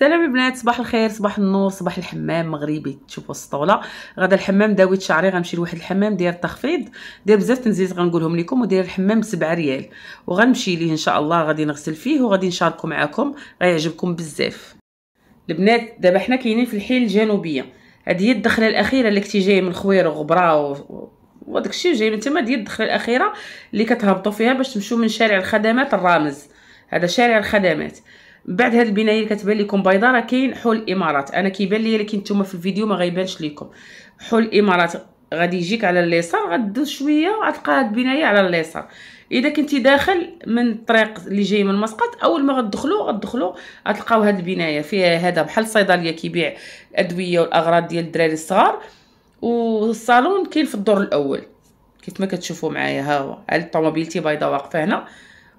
سلام البنات، صباح الخير، صباح النور، صباح الحمام مغربي. تشوفوا السطوله غدا الحمام داويت شعري، غنمشي لواحد الحمام داير التخفيض، داير بزاف تنزيلات غنقولهم لكم، وداير الحمام ب7 ريال، وغنمشي ليه ان شاء الله. غادي نغسل فيه وغادي نشاركو معكم، غيعجبكم بزاف. البنات دابا حنا كاينين في الحيل الجنوبيه، هذه هي الدخله الاخيره اللي كنتي جاي من خوير وغبره وداك الشيء جاي من تما، ديال الدخله الاخيره اللي كتهبطوا فيها باش تمشيو من شارع الخدمات الرامز. هذا شارع الخدمات. بعد هاد البنايه اللي كتبان لكم بيضاء راه كاين حول الامارات. انا كيبان لي لكن نتوما في الفيديو ما غيبانش لكم. حول الامارات غادي يجيك على اليسار، غدوز شويه غتلقى هاد البنايه على اليسار. اذا كنتي داخل من الطريق اللي جاي من مسقط، اول ما غتدخلوا غتلقاو هاد البنايه فيها هذا بحال صيدليه كيبيع الادويه والاغراض ديال الدراري الصغار، والصالون كاين في الدور الاول كيف ما كتشوفوا معايا. ها هو الطوموبيلتي بيضاء واقفه هنا،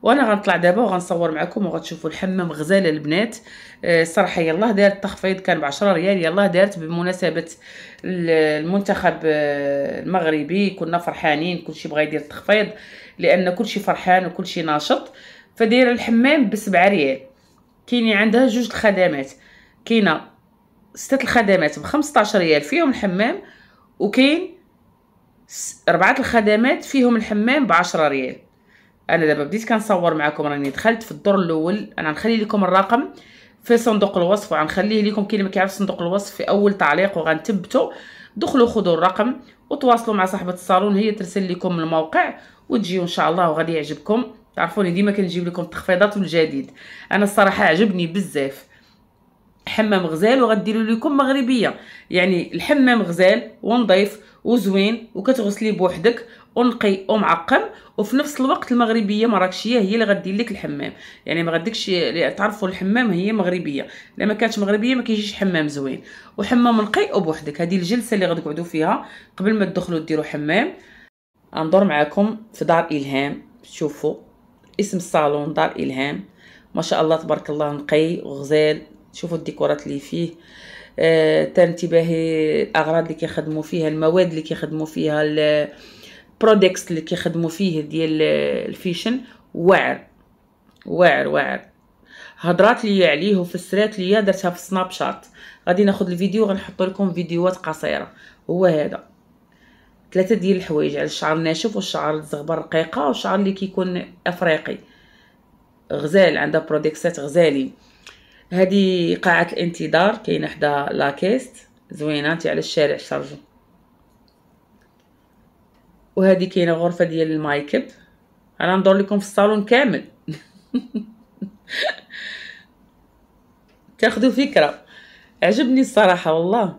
وانا غنطلع دابا وغنصور معكم وغتشوفوا الحمام غزاله البنات. الصراحه يلاه دارت التخفيض، كان ب10 ريال، يلاه دارت بمناسبه المنتخب المغربي. كنا فرحانين، كلشي بغى يدير التخفيض لان كلشي فرحان وكلشي ناشط. فداير الحمام ب7 ريال. كاينين عندها جوج الخدمات، كاينه 6 الخدمات ب15 ريال فيهم الحمام، وكاين 4 الخدمات فيهم الحمام ب10 ريال. انا دابا بديت كنصور معكم، راني دخلت في الدور الاول. انا غنخلي لكم الرقم في صندوق الوصف، وغنخليه لكم كاين اللي ما كيعرفش صندوق الوصف في اول تعليق، وغنثبتوا. دخلوا خذوا الرقم وتواصلوا مع صاحبه الصالون، هي ترسل لكم الموقع وتجيو ان شاء الله وغادي يعجبكم. تعرفوني ديما كنجيب لكم التخفيضات والجديد. انا الصراحه عجبني بزاف. حمام غزال وغديروا لكم مغربيه، يعني الحمام غزال ونظيف وزوين وكتغسليه بوحدك ونقي ومعقم، وفي نفس الوقت المغربيه مراكشيه هي اللي غدير لك الحمام. يعني ما غديكش تعرفوا الحمام هي مغربيه، لما كانت مغربيه ما كيجيش حمام زوين. وحمام نقي وبوحدك، هذه الجلسه اللي غتقعدوا فيها قبل ما تدخلوا ديروا حمام. غندور معكم في دار الهام. شوفوا اسم الصالون دار الهام، ما شاء الله تبارك الله، نقي وغزال. شوفوا الديكورات اللي فيه. تنتبهي الاغراض اللي كيخدموا فيها، المواد اللي كيخدموا فيها، البرودكتس اللي كيخدموا فيه ديال الفيشن. واعر واعر واعر. هضرات لي عليه وفسرات لي، درتها في سناب شات. غادي ناخذ الفيديو غنحط لكم فيديوهات قصيره. هو هذا 3 ديال الحوايج على الشعر الناشف والشعر الزغبر رقيقه والشعر اللي كيكون افريقي. غزال، عندها برودكسات غزالين. هذه قاعه الانتظار كاينه حدا لاكيست زوينه انت على الشارع شارجو. وهذه كاينه غرفه ديال المايك اب. انا ندور لكم في الصالون كامل تاخذوا فكره. عجبني الصراحه والله.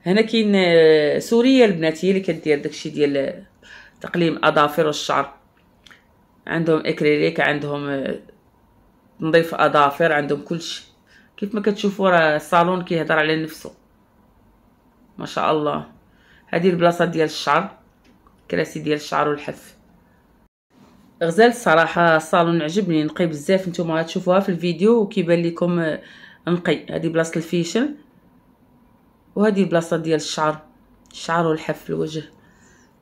هنا كاين سوريه البنات هي اللي كدير داكشي ديال تقليم اظافر والشعر. عندهم اكريليك، عندهم تنظيف اظافر، عندهم كلشي. كيف ما كتشوفوا راه الصالون كيهضر على نفسه ما شاء الله. هذه البلاصه ديال الشعر، كراسي ديال الشعر والحف. غزال الصراحه الصالون عجبني، نقي بزاف. نتوما غتشوفوها في الفيديو وكيبان لكم نقي. هذه بلاصه الفيشن، وهذه البلاصه ديال الشعر والحف الوجه.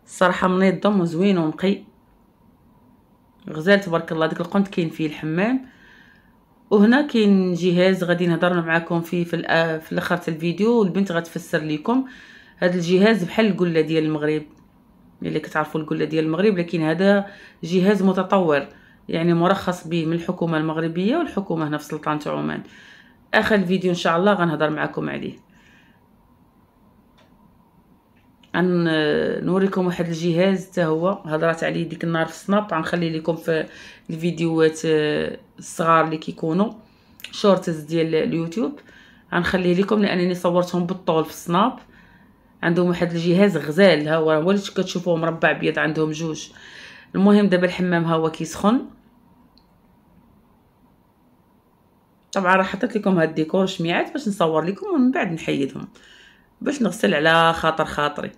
الصراحه منظم وزوين ونقي. غزال تبارك الله. ديك القنت كاين فيه الحمام، وهنا كاين جهاز غادي نهضر معكم فيه في الاخر الفيديو، والبنت غتفسر لكم. هذا الجهاز بحال القله ديال المغرب، اللي كتعرفوا القله ديال المغرب، لكن هذا جهاز متطور، يعني مرخص به من الحكومه المغربيه والحكومه هنا في سلطنه عمان. اخر الفيديو ان شاء الله غنهضر معكم عليه. نوريكم واحد الجهاز حتى هو هضرات عليه ديك النهار في سناب. غنخلي لكم في الفيديوهات الصغار اللي كيكونوا شورتز ديال اليوتيوب، غنخليه لكم لانني صورتهم بالطول في سناب. عندهم واحد الجهاز غزال، ها هو اللي كتشوفوه مربع ابيض، عندهم جوج. المهم دابا الحمام ها هو كيسخن. طبعا راه حطيت لكم هاد الديكور شميعات باش نصور لكم ومن بعد نحيدهم باش نغسل على خاطري.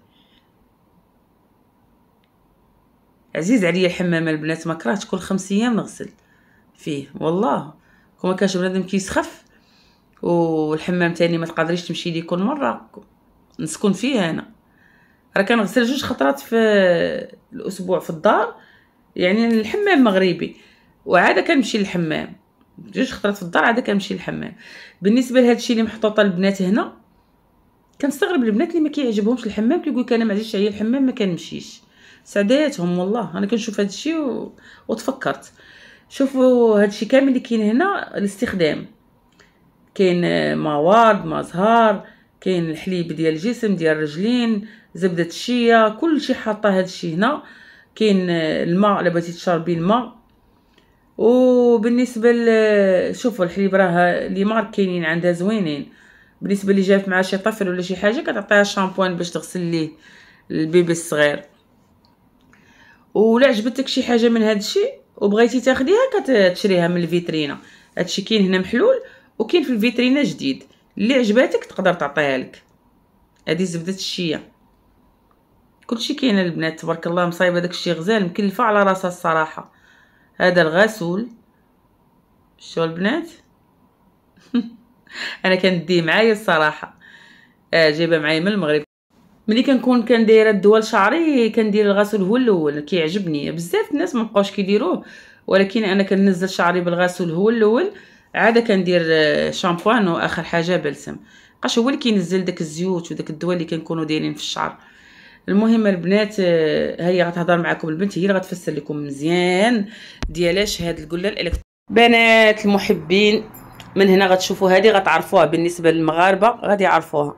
عزيز عليا الحمام البنات، ما كرهتش كل 5 ايام نغسل فيه والله. كون ما كانش بنادم كيسخف والحمام تاني ما تقدريش تمشي ليه كل مره نسكن فيه. انا راه كنغسل 2 خطرات في الاسبوع في الدار، يعني الحمام مغربي، وعاده كنمشي للحمام جوج خطرات في الدار عاد كنمشي للحمام. بالنسبه لهذا الشيء اللي محطوطه البنات هنا، كنستغرب البنات اللي ما كيعجبهمش الحمام كيقول لك انا ما عزيزش عليا الحمام ما كنمشيش. سعداتهم والله. انا كنشوف هذا الشيء وتفكرت. شوفوا هذا الشيء كامل اللي كاين هنا الاستخدام، كاين موارد مزهار، كاين الحليب ديال الجسم ديال الرجلين، زبده الشيا، كل شيء حاطه هذا الشيء هنا. كاين الماء الا بغيتي تشربي الماء. وبالنسبه شوفوا الحليب راه لي مارك كاينين عندها زوينين. بالنسبه اللي جات مع شي طفل ولا شي حاجه كتعطيها شامبوان باش تغسل ليه البيبي الصغير. ولا عجبتك شي حاجه من هذا الشيء وبغيتي تاخديها كتشريها من الفيترينا. هادشي كاين هنا محلول وكاين في الفيترينا جديد، اللي عجباتك تقدر تعطيها لك. هذه زبده الشيا. كلشي كاين البنات تبارك الله مصايبه داكشي غزال مكلفه على راسها الصراحه. هذا الغسول شتو البنات انا كنديه معايا الصراحه. جايبه معايا من المغرب. ملي كنكون دايره الدول شعري كندير الغسول هو الاول، كيعجبني بزاف. الناس ما بقاوش كيديروه، ولكن انا كننزل شعري بالغسول هو الاول، عاد كندير شامبوان واخر حاجه بلسم. بقاش هو اللي كينزل داك الزيوت وداك الدواء اللي كنكونوا دايرين في الشعر. المهم البنات هي غتهضر معكم البنت، هي اللي غتفسر لكم مزيان ديالاش هاد القله الالكترونيه. بنات المحبين من هنا غتشوفوا هذه غتعرفوها. بالنسبه للمغاربه غادي يعرفوها.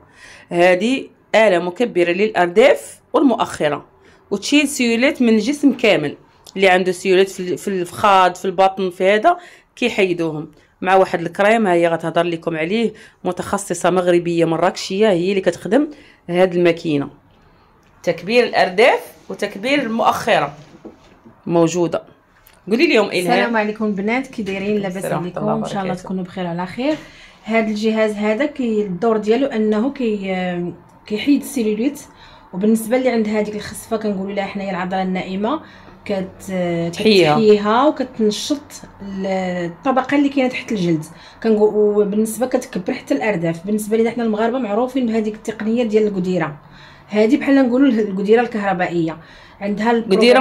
هذه آلة مكبرة للأرداف والمؤخرة، وتشيل سيولات من الجسم كامل. اللي عنده سيولات في الفخاد في البطن في هذا كيحيدوهم مع واحد الكريم. هي غتهضر لكم عليه، متخصصة مغربية مراكشية هي اللي كتخدم هاد الماكينة. تكبير الأرداف وتكبير المؤخرة موجودة. قولي لهم إلهام. السلام عليكم البنات، كي دايرين؟ لاباس عليكم؟ ان شاء الله تكونوا بخير وعلى خير. هذا الجهاز هذا الدور ديالو انه كيحيد السيلوليت. وبالنسبه اللي عند هذيك الخصفه كنقولوا لها حنايا العضله النائمه، كتحييها وكتنشط الطبقه اللي كاينه تحت الجلد. وبالنسبه كتكبر حتى الارداف. بالنسبه لنا حنا المغاربه معروفين بهذيك التقنيه ديال القديره. هذه بحال نقولوا القديره الكهربائيه. عندها قديره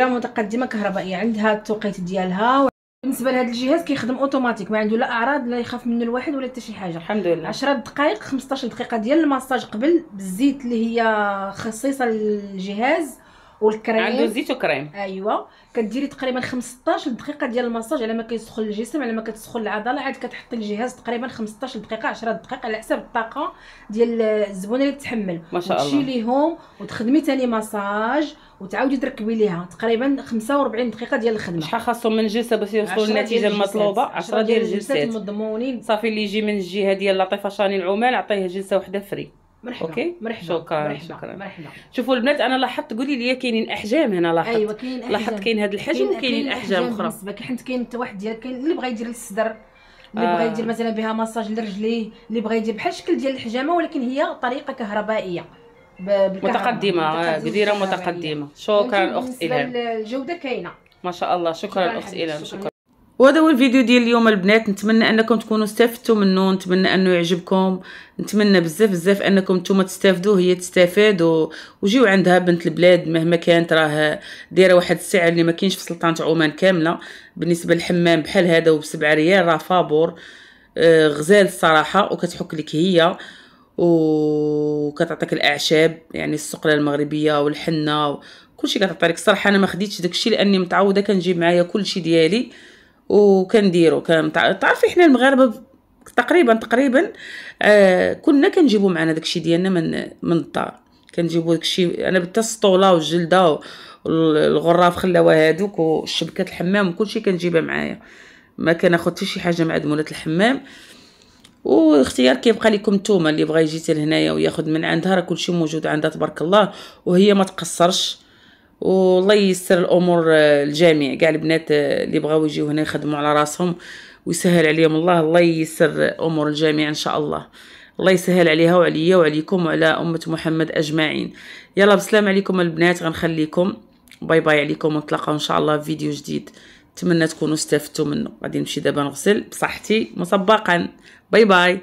متقدمه كهربائيه، عندها التوقيت ديالها. بالنسبه لهذا الجهاز كيخدم اوتوماتيك، ما عنده لا اعراض لا يخاف منه الواحد ولا حتى شي حاجه. الحمد لله. 10 دقائق 15 دقيقه ديال المساج قبل بالزيت اللي هي خصيصه للجهاز والكريم. عنده زيت وكريم. ايوا كديري تقريبا 15 دقيقه ديال المساج على ما كيسخن الجسم، على ما كتسخن العضله. عاد كتحطي الجهاز تقريبا 15 دقيقه 10 دقائق على حسب الطاقه ديال الزبونه اللي تتحمل. ما شاء الله. وتشيليهم وتخدمي ثاني مساج وتعاودي تركبي ليها تقريبا 45 دقيقه ديال الخدمه. شحال خاصهم من جلسه باش يوصلوا للنتيجه المطلوبه؟ 10 ديال الجلسات مضمونين. صافي اللي يجي من الجهه ديال لطيفه شاني العمال عطيه جلسه واحده فري. مرحبا. اوكي مرحبا. شكرا. شوفوا البنات انا لاحظت، قولي لي كاينين احجام هنا. لاحظت. ايوا كاين احجام. لاحظت كاين هذا الحجم وكاينين احجام اخرى. بالنسبه حيت كاين حتى واحد ديال كاين اللي بغى يدير للصدر، اللي بغى يدير مثلا بها مساج لرجليه، اللي بغى يدير بحال الشكل ديال الحجامه، ولكن هي طريقه كهربائيه متقدمه. قديره متقدمه. شكرا اخت الهام. الجوده كاينه ما شاء الله. شكرا اخت الهام. شكرا. وهذا هو الفيديو ديال اليوم البنات. نتمنى انكم تكونوا استفدتوا منه، نتمنى انه يعجبكم، نتمنى بزاف انكم نتوما تستافدوا هي تستافد وجيو عندها بنت البلاد مهما كانت. راه دايره واحد السعر اللي ما كاينش في سلطنه عمان كامله. بالنسبه للحمام بحال هذا وب7 ريال راه فابور غزال الصراحه. وكتحك لك هي وكتعطيك الاعشاب، يعني السقله المغربيه والحنه كلشي كتعطي لك. الصراحه انا ما خديتش داكشي لاني متعوده كنجيب معايا كلشي ديالي وكنديرو. تعرفي حنا المغاربه تقريبا كنا كنجيبو معنا داكشي ديالنا من الدار. كنجيبو داكشي انا بالتسطوله والجلده والغراف خلاوه هادوك والشبكات الحمام وكلشي كنجيبها معايا. ما كناخذ حتى شي حاجه معدمونه الحمام. واختيار كيبقى لكم نتوما. اللي بغى يجي حتى لهنايا وياخذ من عندها راه كلشي موجود عندها تبارك الله، وهي ما تقصرش. والله ييسر الامور الجميع كاع البنات اللي بغاو يجيو هنا يخدموا على راسهم ويسهل عليهم. الله ييسر امور الجميع ان شاء الله. الله يسهل عليها وعليا وعليكم وعلى امه محمد اجمعين. يلا بسلام عليكم البنات. غنخليكم باي باي عليكم، ونتلاقاو ان شاء الله في فيديو جديد. نتمنى تكونوا استفدتوا منه. غادي نمشي دابا نغسل بصحتي مسبقا. باي باي.